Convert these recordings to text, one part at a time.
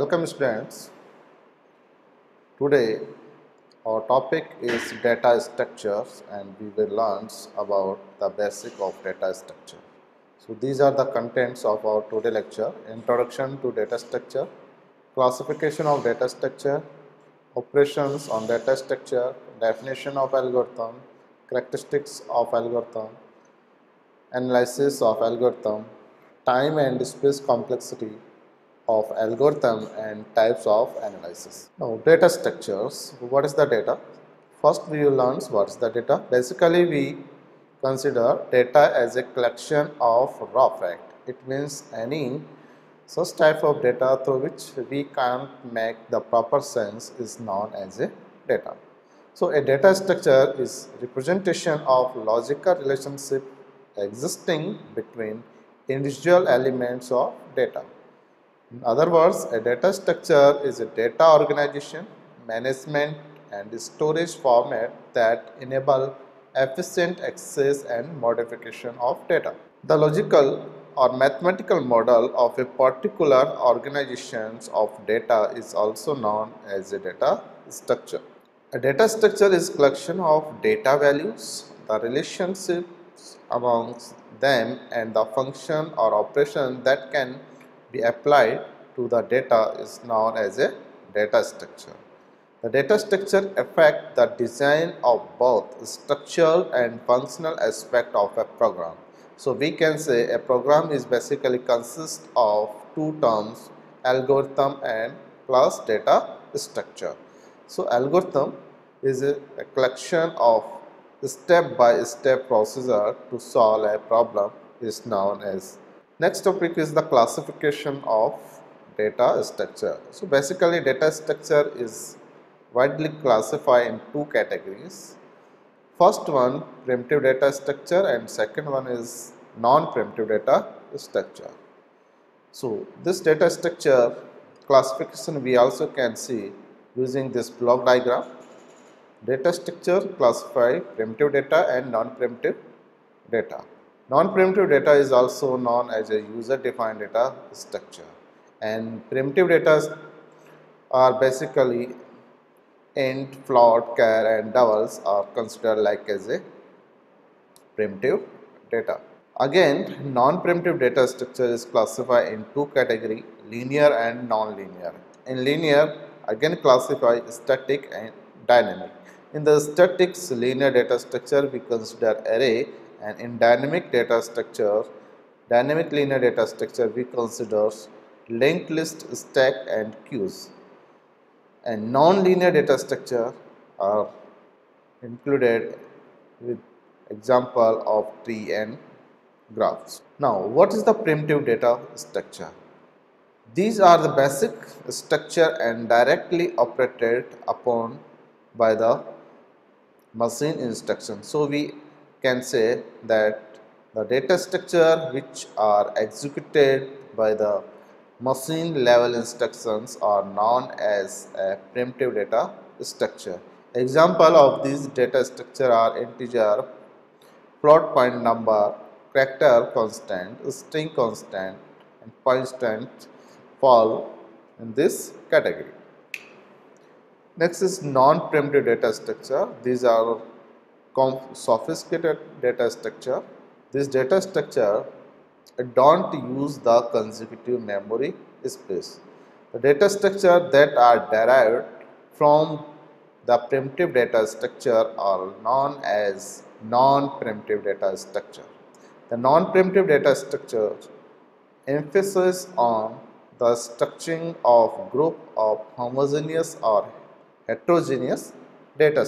Welcome students. Today our topic is data structures and we will learn about the basic of data structure. So these are the contents of our today lecture: introduction to data structure, classification of data structure, operations on data structure, definition of algorithm, characteristics of algorithm, analysis of algorithm, time and space complexity of algorithm and types of analysis. Now, data structures. What is the data? First, we will learn what is the data. Basically, we consider data as a collection of raw fact. It means any such type of data through which we can't make the proper sense is known as a data. So, a data structure is representation of logical relationship existing between individual elements of data. In other words, a data structure is a data organization, management and storage format that enable efficient access and modification of data. The logical or mathematical model of a particular organization of data is also known as a data structure. A data structure is collection of data values, the relationships amongst them and the function or operation that can be applied to the data is known as a data structure. The data structure affects the design of both structural and functional aspect of a program. So we can say a program is basically consists of two terms, algorithm and plus data structure. So algorithm is a collection of step-by-step procedure to solve a problem is known as. Next topic is the classification of data structure. So basically data structure is widely classified in two categories. First one, primitive data structure, and second one is non-primitive data structure. So this data structure classification we also can see using this block diagram. Data structure classify primitive data and non-primitive data. Non-primitive data is also known as a user-defined data structure, and primitive data are basically int, float, char and doubles are considered like as a primitive data. Again, non-primitive data structure is classified in two categories, linear and non-linear. In linear, again classify static and dynamic. In the static linear data structure, we consider array, and in dynamic linear data structure, we consider linked list, stack and queues. And non-linear data structure are included with example of tree and graphs. Now, what is the primitive data structure? These are the basic structure and directly operated upon by the machine instruction. So we can say that the data structure which are executed by the machine level instructions are known as a primitive data structure. Example of these data structure are integer, float point number, character constant, string constant and constant fall in this category. Next is non-primitive data structure. These are sophisticated data structure. This data structure don't use the consecutive memory space. The data structure that are derived from the primitive data structure are known as non-primitive data structure. The non-primitive data structure emphasis on the structuring of group of homogeneous or heterogeneous data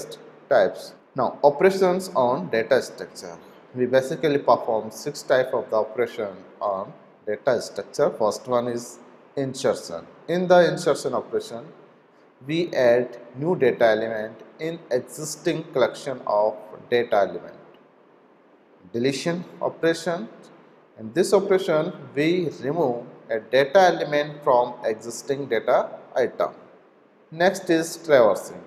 types. Now, operations on data structure. We basically perform 6 types of the operation on data structure. First one is insertion. In the insertion operation, we add new data element in existing collection of data element. Deletion operation. In this operation, we remove a data element from existing data item. Next is traversing.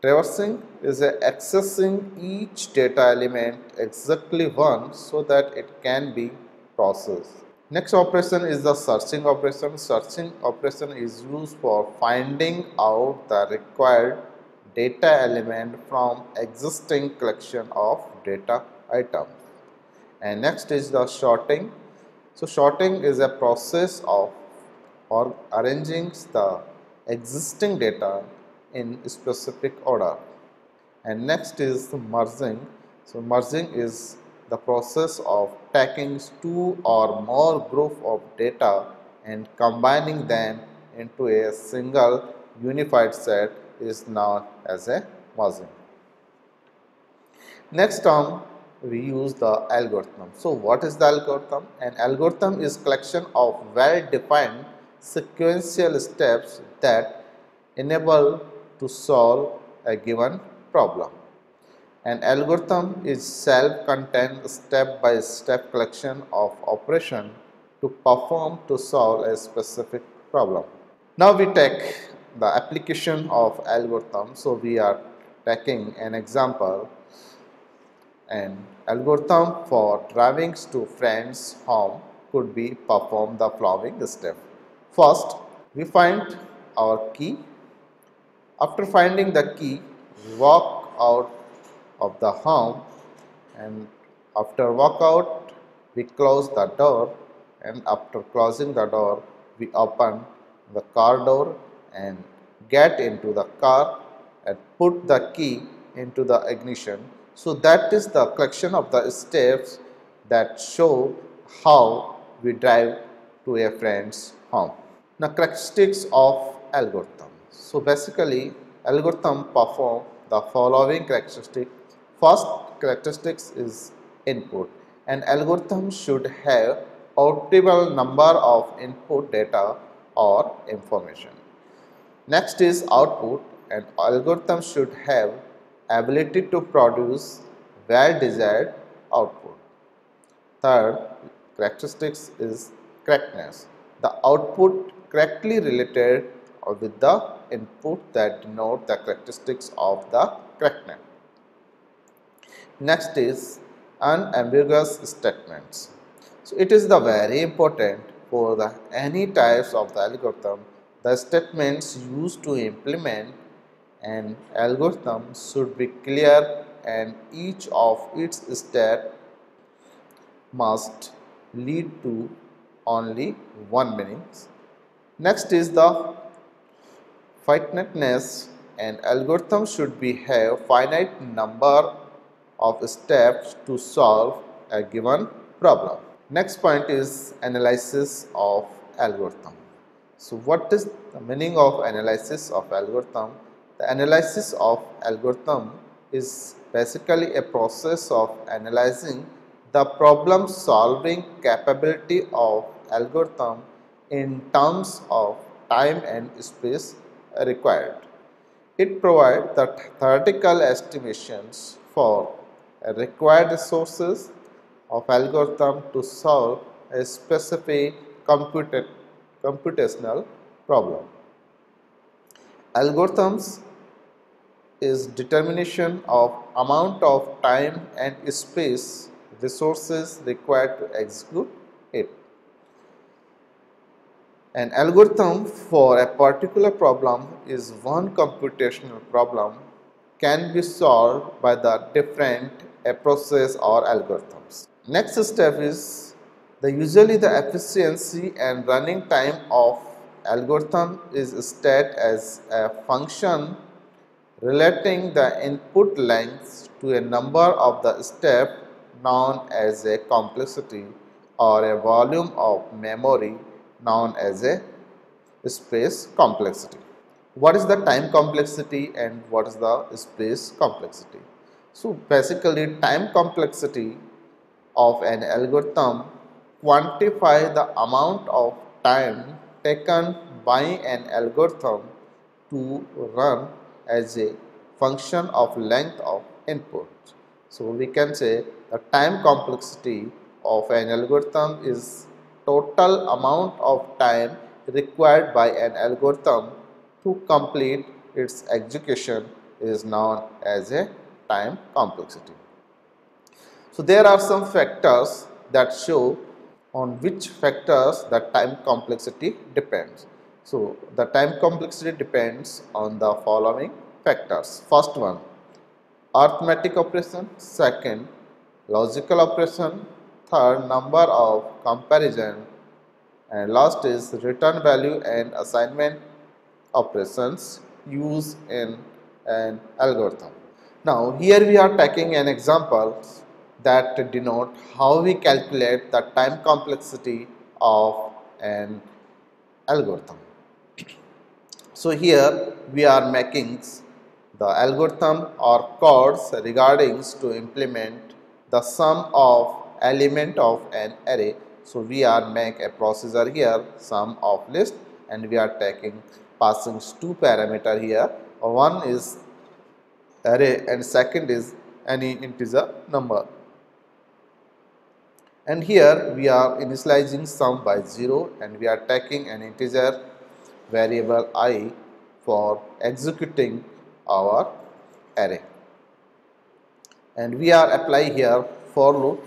Traversing is accessing each data element exactly once so that it can be processed. Next operation is the searching operation. Searching operation is used for finding out the required data element from existing collection of data items. And next is the sorting. So sorting is a process of or arranging the existing data in specific order. And next is merging. So merging is the process of taking two or more group of data and combining them into a single unified set is known as a merging. Next term, we use the algorithm. So what is the algorithm? An algorithm is collection of well-defined sequential steps that enable to solve a given problem. An algorithm is self-contained step-by-step collection of operations to perform to solve a specific problem. Now we take the application of algorithm. So we are taking an example. An algorithm for driving to friend's home could be perform the following step. First, we find our key. After finding the key, we walk out of the home, and after walk out, we close the door, and after closing the door, we open the car door and get into the car and put the key into the ignition. So that is the collection of the steps that show how we drive to a friend's home. Now, characteristics of algorithm. So basically, algorithm perform the following characteristic. First characteristics is input. An algorithm should have optimal number of input data or information. Next is output. An algorithm should have ability to produce well desired output. Third characteristics is correctness. The output correctly related with the input that denote the characteristics of the correctness. Next is unambiguous statements. So it is the very important for the any types of the algorithm. The statements used to implement an algorithm should be clear and each of its steps must lead to only one meaning. Next is the finiteness. An algorithm should be have finite number of steps to solve a given problem. Next point is analysis of algorithm. So what is the meaning of analysis of algorithm? The analysis of algorithm is basically a process of analyzing the problem solving capability of algorithm in terms of time and space required. It provides the theoretical estimations for required resources of algorithm to solve a specific computational problem. Algorithms is determination of amount of time and space resources required to execute it. An algorithm for a particular problem is one computational problem can be solved by the different approaches or algorithms. Next step is usually the efficiency and running time of algorithm is set as a function relating the input length to a number of the steps known as a complexity or a volume of memory known as a space complexity. What is the time complexity and what is the space complexity? So basically time complexity of an algorithm quantify the amount of time taken by an algorithm to run as a function of length of input. So we can say the time complexity of an algorithm is total amount of time required by an algorithm to complete its execution is known as a time complexity. So there are some factors that show on which factors the time complexity depends. So, the time complexity depends on the following factors. First one, arithmetic operation. Second, logical operation. Third, number of comparison. And last is return value and assignment operations used in an algorithm. Now, here we are taking an example that denote how we calculate the time complexity of an algorithm. So, here we are making the algorithm or codes regarding to implement the sum of element of an array. So, we are make a procedure here sum of list, and we are taking passing two parameter here. One is array and second is any integer number. And here we are initializing sum by 0, and we are taking an integer variable I for executing our array. And we are apply here for loop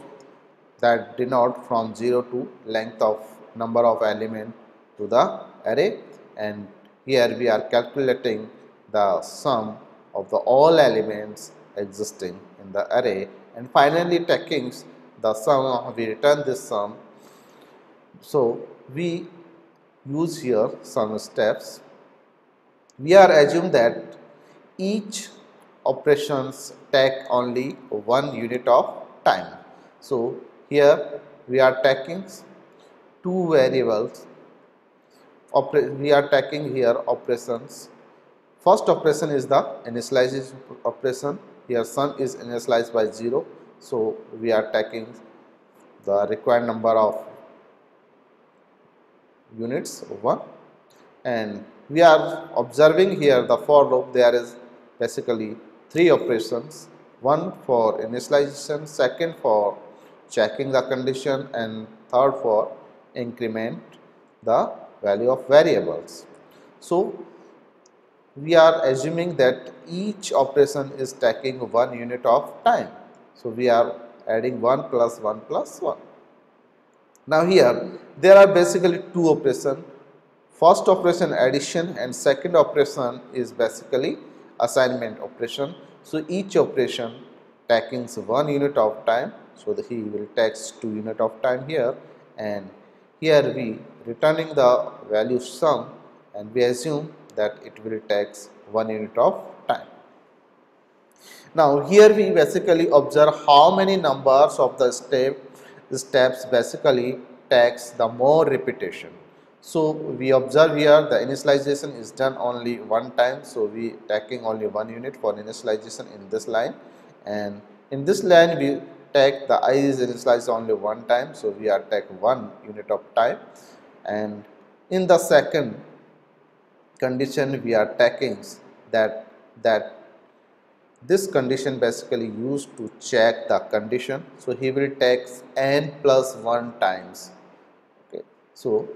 that denote from 0 to length of number of element to the array, and here we are calculating the sum of the all elements existing in the array, and finally taking the sum, we return this sum. So, we use here some steps. We are assume that each operations take only 1 unit of time. So, here we are taking two variables, we are taking here operations. First operation is the initialization operation. Here sum is initialized by 0. So, we are taking the required number of units 1, and we are observing here the for loop. There is basically 3 operations, one for initialization, second for checking the condition, and third for increment the value of variables. So, we are assuming that each operation is taking 1 unit of time. So, we are adding 1 plus 1 plus 1. Now, here there are basically 2 operations. First operation addition and second operation is basically assignment operation. So, each operation taking 1 unit of time. So, he will take 2 unit of time here, and here we returning the value sum, and we assume that it will take 1 unit of time. Now, here we basically observe how many numbers of the steps basically takes the more repetition. So, we observe here the initialization is done only one time. So, we taking only 1 unit for initialization in this line, and in this line we take the I is initialized only one time. So, we are take 1 unit of time, and in the second condition we are taking that this condition basically used to check the condition. So, he will take n plus 1 times. Okay. So,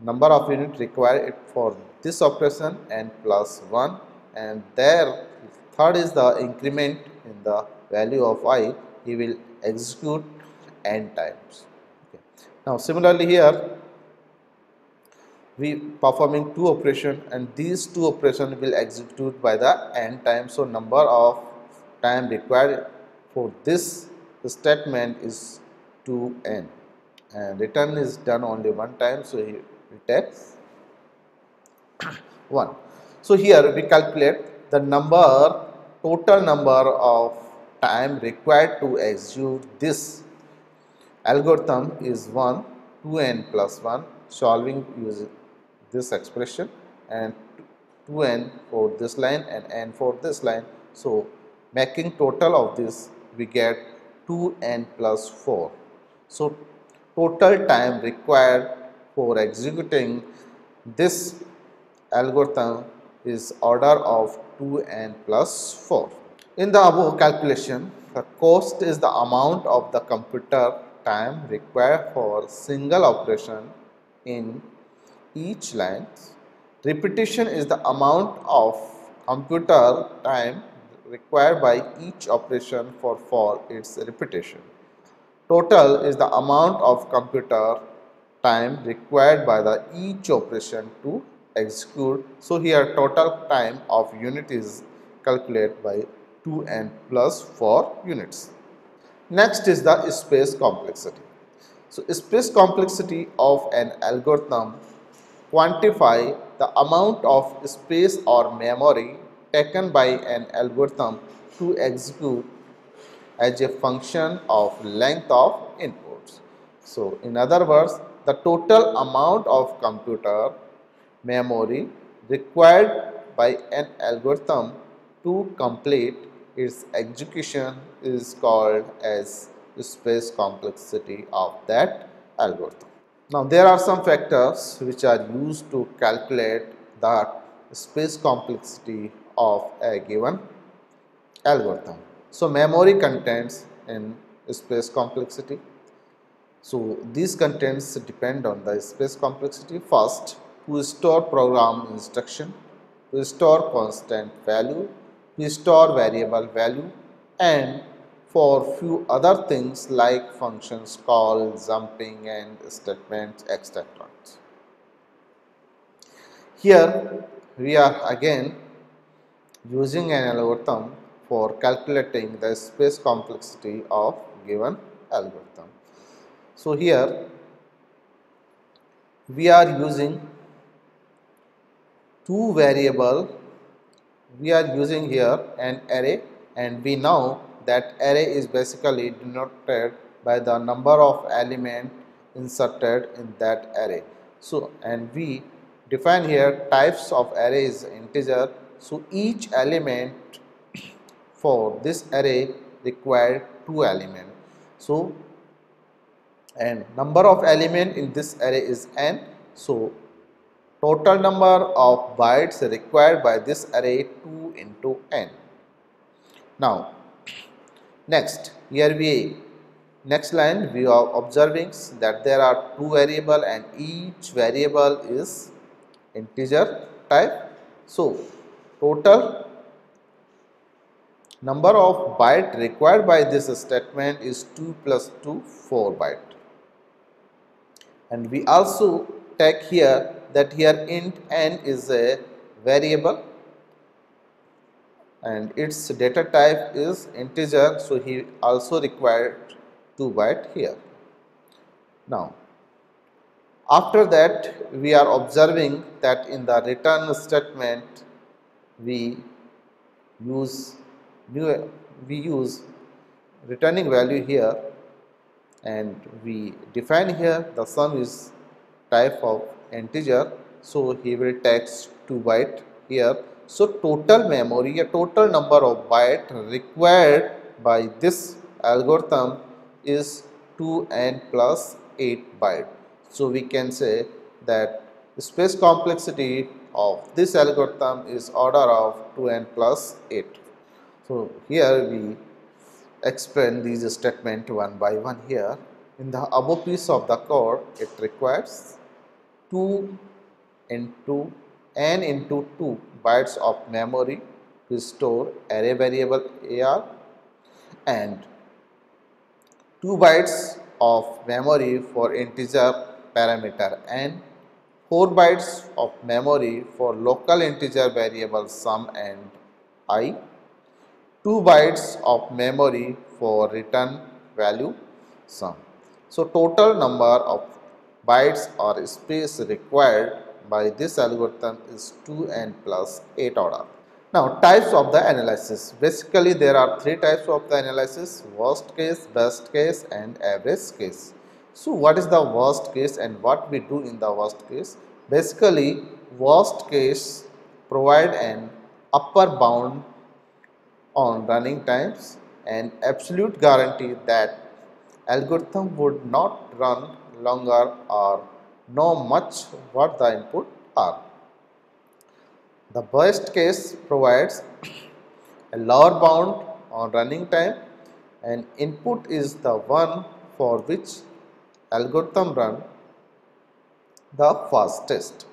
number of unit required for this operation n plus 1, and there third is the increment in the value of I, he will execute n times. Okay. Now, similarly here we performing 2 operation, and these 2 operation will execute by the n times. So, number of time required for this statement is 2n, and return is done only one time. So, he takes 1. So, here we calculate the total number of time required to execute this algorithm is 1, 2n plus 1, solving using this expression, and 2n for this line and n for this line. So, making total of this we get 2n plus 4. So, total time required for executing this algorithm is order of 2n plus 4. In the above calculation, the cost is the amount of the computer time required for single operation in each line. Repetition is the amount of computer time required by each operation for its repetition. Total is the amount of computer time required by the each operation to execute. So here total time of unit is calculated by 2n plus 4 units. Next is the space complexity. So space complexity of an algorithm quantify the amount of space or memory taken by an algorithm to execute as a function of length of inputs. So in other words, the total amount of computer memory required by an algorithm to complete its execution is called as space complexity of that algorithm. Now there are some factors which are used to calculate the space complexity of a given algorithm. So memory contents in space complexity. So these contents depend on the space complexity. First, to store program instruction, to store constant value, to store variable value, and for few other things like functions call, jumping and statements, etc. Here we are again using an algorithm for calculating the space complexity of given algorithm. So here we are using two variable. We are using here an array, and we know that array is basically denoted by the number of element inserted in that array. So and we define here types of array is integer. So each element for this array required two elements. So and number of element in this array is n. So total number of bytes required by this array 2 into n. Now next next line we are observing that there are two variable and each variable is integer type. So total number of byte required by this statement is 2 plus 2, 4 byte. And we also take here that here int n is a variable and its data type is integer, so he also required 2 byte here. Now after that we are observing that in the return statement we use returning value here, and we define here the sum is type of integer, so he will take 2 byte here. So total memory, a total number of byte required by this algorithm is 2n plus 8 byte. So we can say that the space complexity of this algorithm is order of 2n plus 8. So here we explain these statements one by one here. In the above piece of the code, it requires 2 into n into 2 bytes of memory to store array variable AR and 2 bytes of memory for integer parameter n, 4 bytes of memory for local integer variable sum and I, 2 bytes of memory for return value sum. So total number of bytes or space required by this algorithm is 2n plus 8 order. Now types of the analysis. Basically there are three types of the analysis: worst case, best case and average case. So what is the worst case and what we do in the worst case? Basically worst case provide an upper bound on running times and absolute guarantee that algorithm would not run longer or know much what the input are. The best case provides a lower bound on running time and input is the one for which algorithm run the fastest.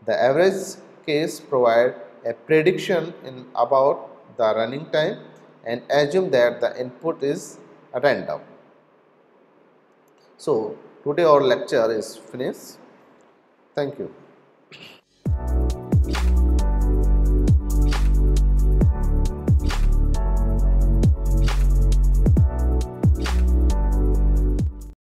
The average case provide a prediction in about the running time and assume that the input is random. So today our lecture is finished. Thank you.